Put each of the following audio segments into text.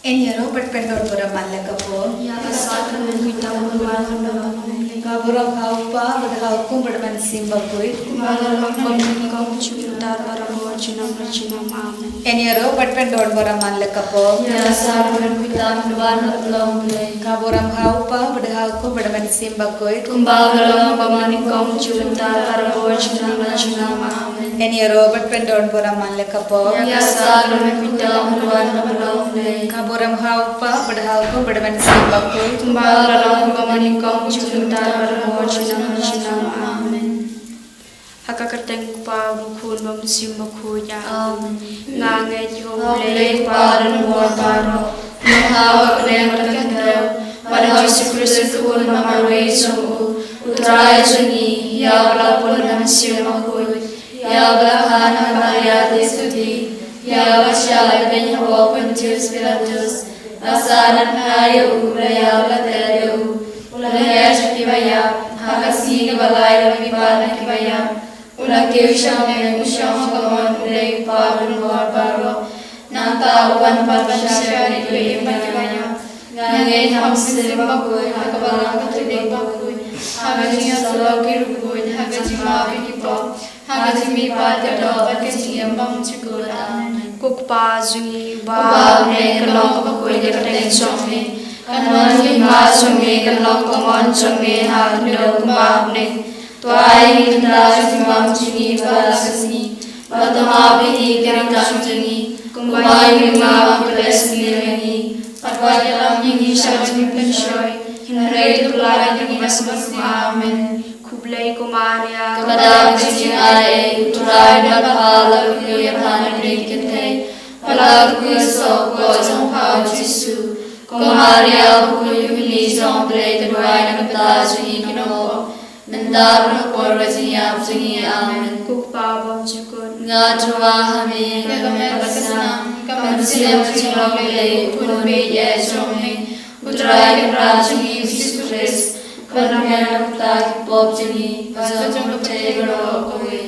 Enyero berpendor beramal kapo. Ya asal kita berbuat Kaburam haupa berhaukum berman simbakui. Kumbagalong pagkakang cinta para mawajinang rajinang amin. Enyero berpendor beramal kapo. Ya asal kita berbuat Kaburam haupa berhaukum berman simbakui. Kumbagalong pagkakang cinta para mawajinang rajinang amin. Enyero berpendor beramal kapo. Ya asal kita berbuat Kaburam haupa berhaukum berman simbakui. Kumbagalong pagkakang cinta para mawajinang rajinang amin. Hakakarteng pa rukun mamsim makuya amin. Ngangai yoble paran waparo. Mahawak rematkandaw. Pada Yesus Kristus kun mamarway sumu. Utray sungi yabla pun mamsim makuy. Yabla hana maryate studi. Yabla syalay benyawa puntius pilatus. Asaran hayo ubra yabla teryo. Ulaya kibaya, hakasi kebalai lebih banyak kibaya. Ulah keusang yang usang kawan ulai parun luar baru. Nanta uan parban syari itu yang kibaya. Ngangai hamsil bakui, hakabalang ketudek bakui. Hagajinya selalu kirukui, hagajima bikipo. Hagajimi patado, hagajiyam bang cikuran. Kukpa zungi ba ne kalong bakui dekateng somi. Kanuan hima sungi kalong komon sungi hak nidok mabne. Tuai hindra simam sungi balasasni. Batama piti kerangkang sungi. Kumbai hima piles nilini. Patwa dalam nyingi syarjim penshoy. Hindrai tulai nyingi basmas amen. Kublai kumaria. Kadang jing ae. Turai bathala kuya panan dikete. Palag kuya sok gojong pao jisu. Kumaria bukuyuni zombre kedua yang kata sunyi kinopo mendar nakor wajiyap sunyi amen kukpa bom cukun ngadruwa hami kagame kasnam kamansiam cinglong lele punbe ye sunyi utrai kra sunyi Yesus Kristus karena kita bob sunyi pasajong tegro kowe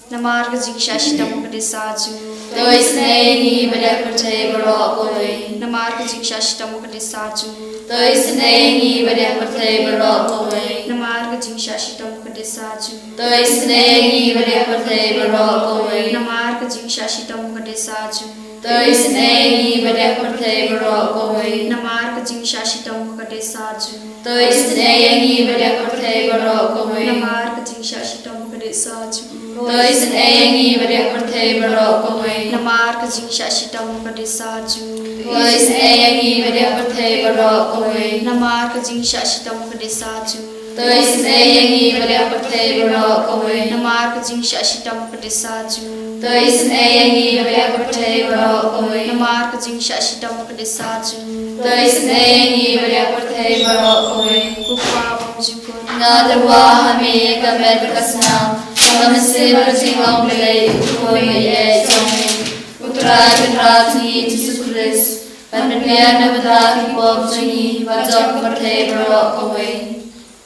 Namar kajik shashtam kadisaju Doi snei badak percaya berok kowe Namar kajik shashtam kadisaju Doi snei badak percaya berok kowe Namar kajik shashtam kadisaju Doi snei badak percaya berok kowe Namar kajik shashtam kadisaju Doi snei badak percaya berok kowe Namar kajik shashtam kadisaju Doi snei badak percaya berok kowe Namar kajik shashtam kadisaju Doi snei badak percaya berok kowe Namar kajing shashitam kadisaju Doi snei badak percaya berok kowe Namar kajing shashitam kadisaju Doi snei badak percaya berok kowe Namar kajing shashitam kadisaju Doi snei badak percaya berok kowe Namar kajing shashitam kadisaju Doi snei badak percaya berok kowe Kukwa bumjukun Ngadarwa hami kamet kasnam Namaste berjingong belai kowe ye jongin Utrai benrat ni Yesus Kristus Pandemia nabadak hipop jungi Wajok pertai berok kowe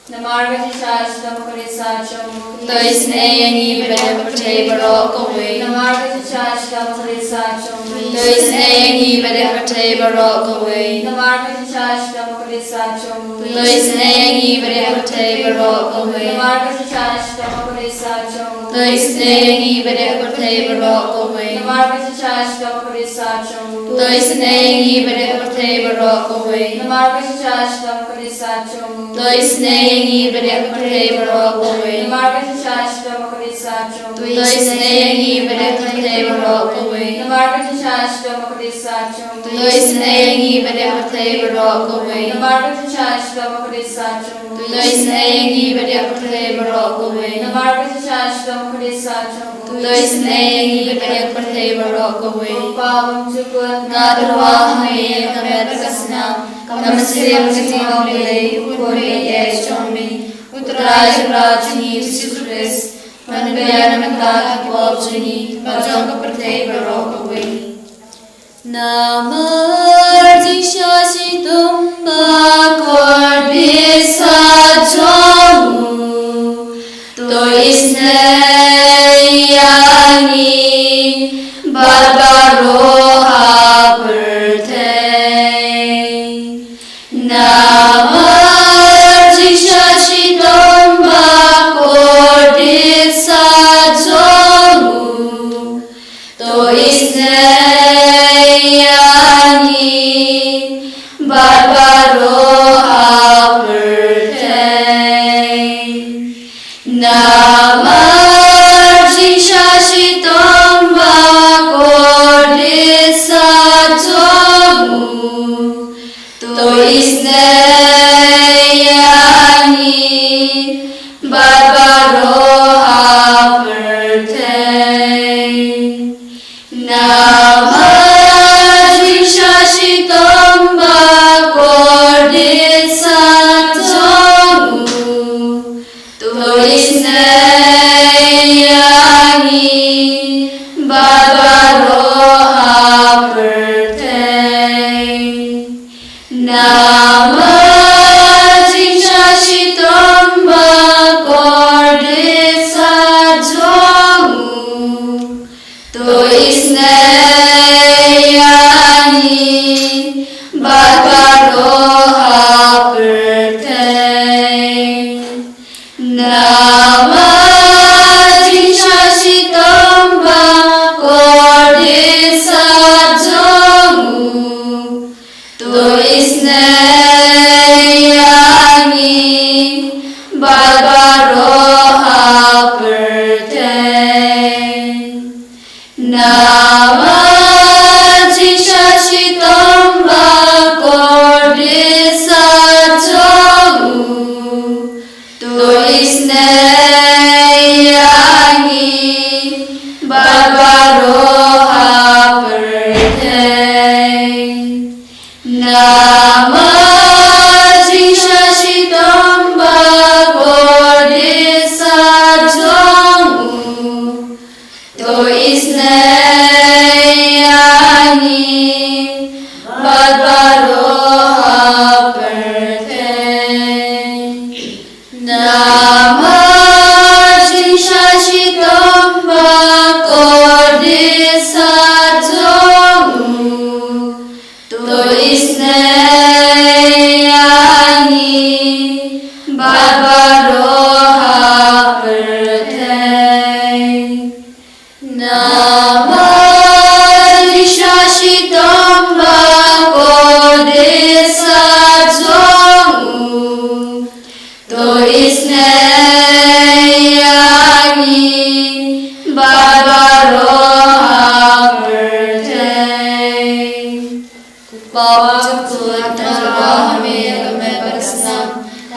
Namar kajishas dam karisa jomu Doi snei ni beda pertai berok kowe Namar kajishas dam karisa jomu Doi snei ni beda pertai berok kowe Namar kajishas dam karisa jomu Doi snei ni beda pertai berok kowe Namar kajishas dam karisa jomu Doi snei ni beda pertai berok kowe Namar kajishas dam karisa jomu Doi snei ni beda pertai berok kowe Namar kajishas dam karisa jomu Doi snei ni beda pertai berok kowe Namar kajishas dam karisa jomu Doi snei ni beda pertai berok kowe Namar kajishas dam karisa jomu Doi snei ni beda pertai berok kowe Namar kajishas dam karisa jomu Doi snei ni beda pertai berok kowe Namar kajishas dam karisa jomu Doi snei ni beda pertai berok kowe Pawam syukur ngadarwa hami kamet kasnam Kamasir berjingong belai kowe ye jongin Utrai rajini Yesus Kristus Pandemia nabadak hipop jungi Wajok pertai berok kowe Namar jishashitam bakor bisajamu Doi snei yani barbaroha pertai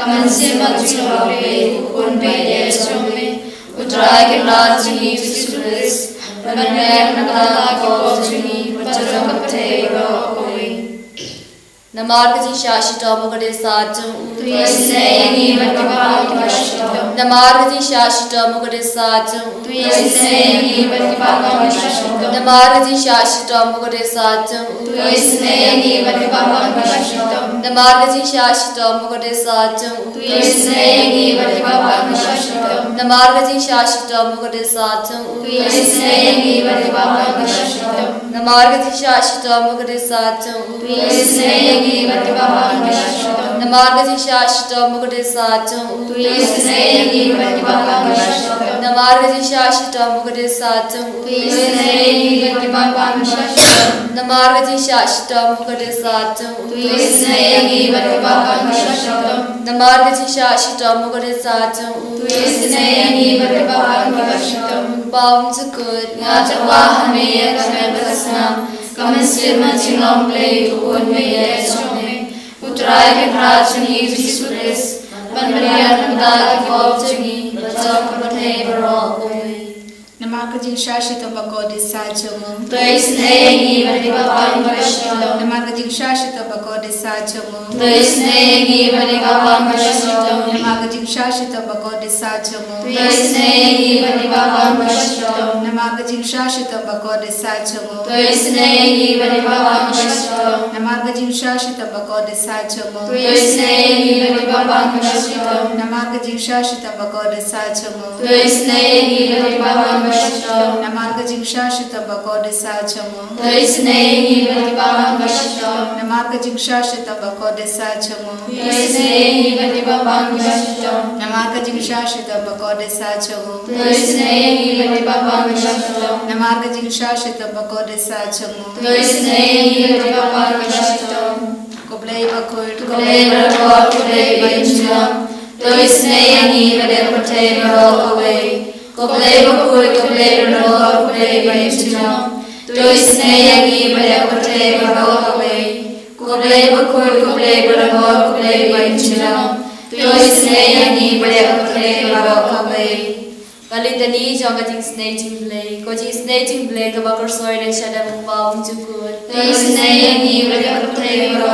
Kamansim Majulobe, Ukun Bede Chome, Udragi Rajini Visulis, Manman Nagala Kotuni, Vajakapte Rokoi. Namargaji Shashito Mugade Satum, Tuisnei Vativakashito. Namargaji Shashito Mugade Satum, Tuisnei Vativakashito. Namargaji Shashito Mugade Satum, Tuisnei Vativakashito. Namargaji Shashito Mugade Satum, Tuisnei Vativakashito. Namargaji Shashito Mugade Satum, Tuisnei Vativakashito. Namargaji Shashito Mugade Satum, Tuisnei Vativakashito. Namargaji Shashito Mugade Satum, Tuisnei Vativakashito. Namargaji Shashito Mugade Satum, Tuisnei Vativakashito. Namargaji Shashito Mugade Satum, Tuisnei Vativakashito. Namargaji Shashito Mugade Satum, Tuisnei Vativakashito. Bound to good, Ngatawahamaya Kamebasnam, Kamasima Chilomple, Ukunmaya Chome, Utraya Rajani Visulis, Manmaria Nagala Kotuni, Vajakapate Barokoi. Namargaji Shashito Bagode Satum, Tuisnei Vativakashito. Namargaji Shashito Bagode Satum, Tuisnei Vativakashito. Namargaji Shashito Bagode Satum, Tuisnei Vativakashito. Namargaji Shashito Bagode Satum, Tuisnei Vativakashito. Namargaji Shashito Bagode Satum, Tuisnei Vativakashito. Namargaji Shashito Bagode Satum, Tuisnei Vativakashito. Namargaji Shashito Bagode Satum, Tuisnei Vativakashito. Namargaji Shashito Bagode Satum, Tuisnei Vativakashito. Namargaji Shashito Bagode Satum, Tuisnei Vativakashito. Namargaji Shashito Bagode Satum, Tuisnei Vativakashito. Koblei Bakul, Koblei Bakul, Koblei Bakul, Tuisnei Vativakashito. Koblei Bakul, Koblei Bakul, Koblei Bakul, Tuisnei Vativakashito. Koblei Bakul, Koblei Bakul, Koblei Bakul, Tuisnei Vativakashito. Kalitani Jagating Snating Blake, Koji Snating Blake, a Bakar Soy and Shadam Bound to good. Tuisnei Vativakashito.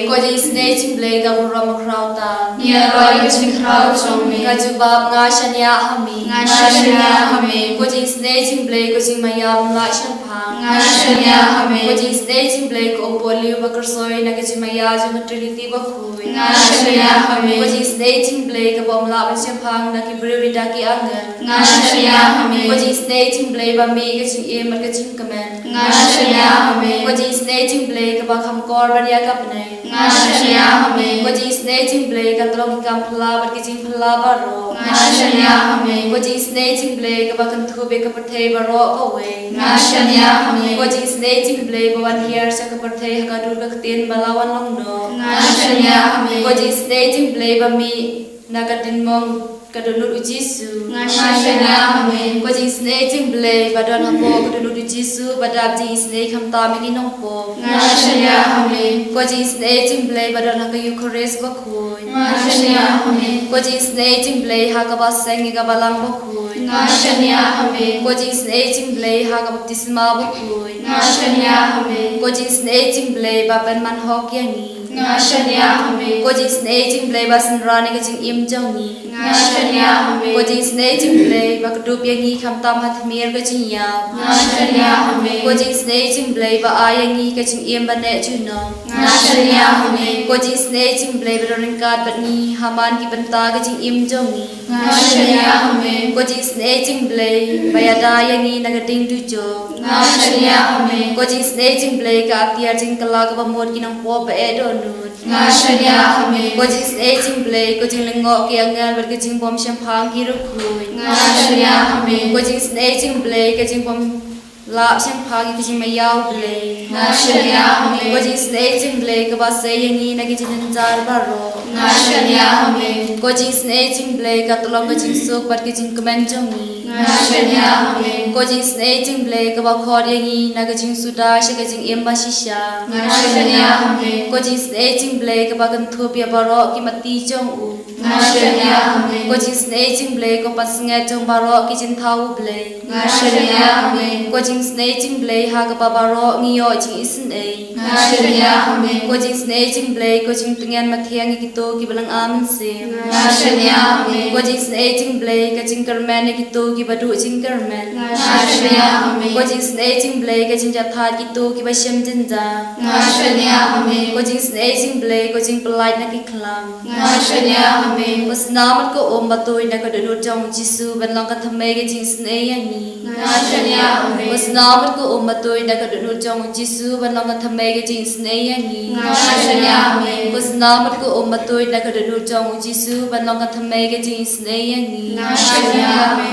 Koji Snating Blake, a Rama Krauta. Near Royals with crowds on me. Kajubab Nashania Hami. Nashania Hame. Koji Snating Blake, Koji Mayam Lashan Pang. Nashania Hame. Koji Snating Blake, O Poliu Bakar Soy, Nakajimaya, Trinity Baku. Nashania Hame. Koji Snating Blake, a bomb lap and champang, Nakibri Daki Angan. Nashania Hame. Koji Snating Blake, Bambi, Gaching Em, Gaching Command. Nashania Hame. Koji Snating Blake, Bakam Korban Yakapne. Nashania Hame. Koji Snating Blake, a Tlong Kampala, but Gaching Palabaro. Nashania Hame. Koji Snating Blake, Bakan Tubik, a Pate Baro away. Nashania Hame. Koji Snating Blake, one here, Sakapate, Hakadurkatin, Malawan Longno. Nashania Hame. Koji Snating Blake, Bami, Nagatin Mong. Kadunut Ujisu, Nashania Hame. Koji Snating Blake, Badan Hapo, Kadunut Ujisu, Badabji Snake Hamtamini Nompo. Nashania Hame. Koji Snating Blake, Badan Hakayu Kores Bakui. Nashania Hame. Koji Snating Blake, Hakabas Sangi Gabalang Bakui. Nashania Hame. Koji Snating Blake, Hakabaptisma Bakui. Nashania Hame. Koji Snating Blake, Baban Manhok Yani. Nashania Hame. Koji Snating Blake, Basan Rani Kajing Im Jongi. Nashania Hame. Koji Snating Blake, Bakdup Yangi Kamtam Hatmir Kajing Yap. Nashania Hame. Koji Snating Blake, Ba Ayangi Kajing Im Banet Juno. Nashania Hame. Koji Snating Blake, Badoringkat Batni Haman Ki Banta Kajing Im Jongi. Nashania Hame. Koji Snating Blake, Bayada Yangi Nagating Dujo. Nashania Hame. Koji Snating Blake, Atia Jingkala Kabamod Kinang Po Baedonut. Nashania Hame. Koji Snating Blake, Koji Lingok Yangal Berkajing Bom Shampang Kirukui. Nashania Hame. Koji Snating Blake, Kajing Bom La siang pagi kiji mayau ble. Nashania hame. Koji snaging ble kaba sayangi na kiji nanjar baro. Nashania hame. Koji snaging ble katulong kiji suk bat kiji kemenjongi. Nashania hame. Koji snaging ble kaba khoryangi na kiji suda shi kiji emba shisha. Nashania hame. Koji snaging ble kaba gantubia baro ki mati jong u. Nashania hame. Koji snaging ble ko pasinga jong baro kiji thau ble. Nashania hame. Koji snaging ble ha ka baro ngiyo jing isin ei. Nashania hame. Koji snaging ble ko jing tungan mathiang kito ki balang amin se. Nashania hame. Koji snaging ble ka jing kerman kito ki badu jing kerman. Nashania hame. Koji snaging ble ka jing jathat kito ki basyam jinja. Nashania hame. Koji snaging ble ko jing pelait na ki khlam. Nashania hame. Wasnamat ko om batoi na ka dudut jong jisu ban long ka thamai ka jing snai ani. Nashania hame. Wasnamat ko om batoi na ka dudut jong jisu ban long ka thamai ka jing snai ani. Nashania hame. Wasnamat ko om batoi na ka dudut jong jisu ban long ka thamai ka jing snai ani. Nashania hame.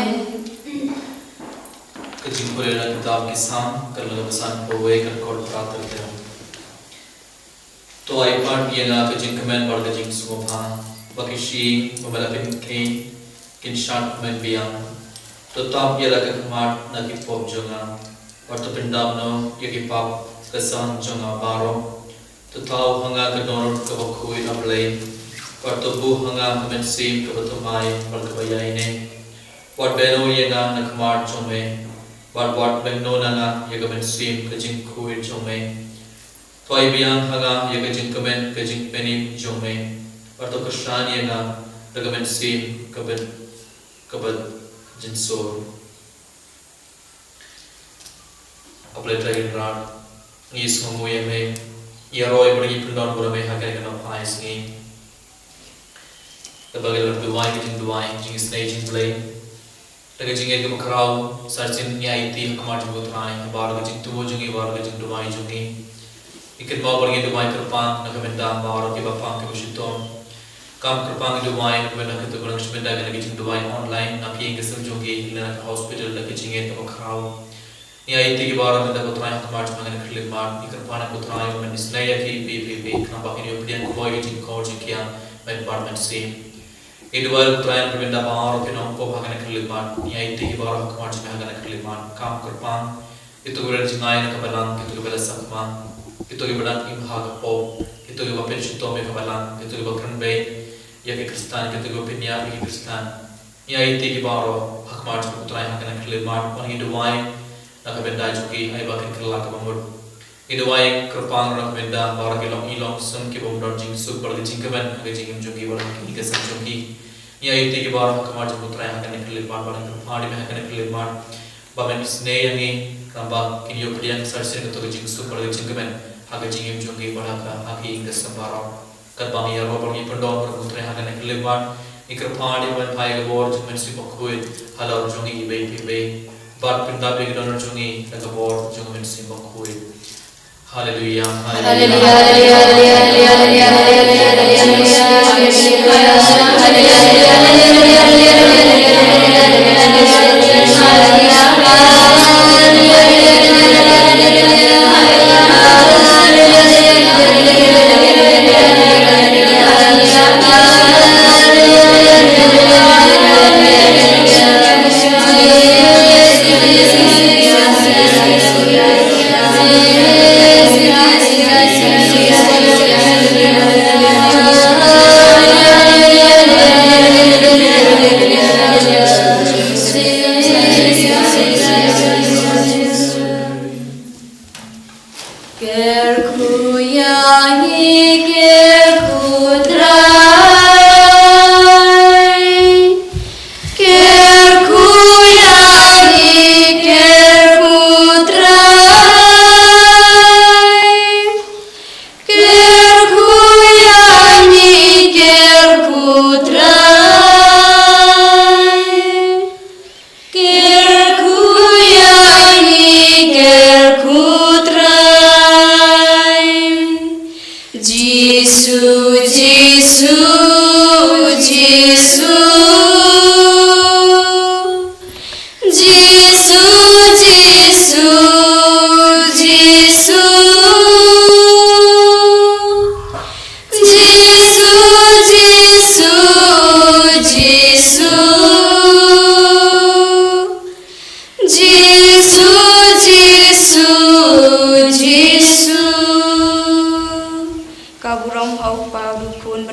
Kajing purela kitab kisam karla pesan pawe kan kor pratar te to ai part yena kajing comment bar kajing sumopha bakishi mobalapin kin sharp men biang to top yela ka khamar na ki pop jonga or to pindam no yaki pap kasan jonga baro to taw hanga ka donor ka bakhui ablay or to bu hanga men sim ka batumai bar ka bayai ne what beno yena na khamar jome what beno na yagamen sim kajing khuir jome toy biang hanga yagajing kamen kajing penim jome or to kashan yena yagamen sim kabat jinsor apletai rat is ngoye me yaroi bagi pendon borame hagai kana pais ngi tabagal duwai kajing duwai jing staging play lagi jinge ke makrau sarjin nyai ti kamar jugo trai bar ke jing tuo jungi bar ke jing duai jungi iket mau pergi duai kerpang nak benda bar ke bapang ke usitom kam kerpang duai nak benda ke tu kurang benda ke jing duai online nak yang ke jungi nak hospital lagi jinge ke makrau nyai ti ke bar benda ko trai kamar jugo nak klik mar ikerpang ko trai men isnaya ki pp kenapa ini opinion ko boy jing ko jing kia department sim Idwal try berbenda bahar ke nompo bahkan kelima ni IT bahar kemar cuma bahkan kelima kam kerpang itu kemudian jingai nak kebalan itu kebalan sakma itu kebalan imha kepo itu kebalan pensiun me kebalan itu kebalan krenbe ya ke Kristen itu kebalan ya ke Kristen ni IT bahar kemar cuma try bahkan kelima orang idwai nak benda juki ai bahkan kelak kebamur idwai kerpang nak benda bahar ke ilong sem ke bamur jing sub ber jing keban ke jing juki ber ke sem juki ya itu ke bar kamar putra yang akan kelima bar hari में akan kelima bamen isne yangi kamba kinyo kalian sarsin ke to jing super jing kemen haga jing jungi bar ka haki ke sambaro kat bang ya ro bang pendon putra yang akan kelima ikar phadi ban phai ke bor jing si bokhui halar jungi be bar pinda be donor jungi ka bor jing men si bokhui Hallelujah, hallelujah, hallelujah,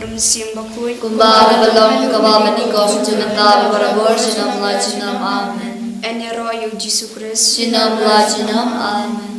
Barum sim bakui. Kumbara balong kababani ko sunata barabor sinam la sinam amen. Ene royo Jesus Christ. Sinam la sinam amen.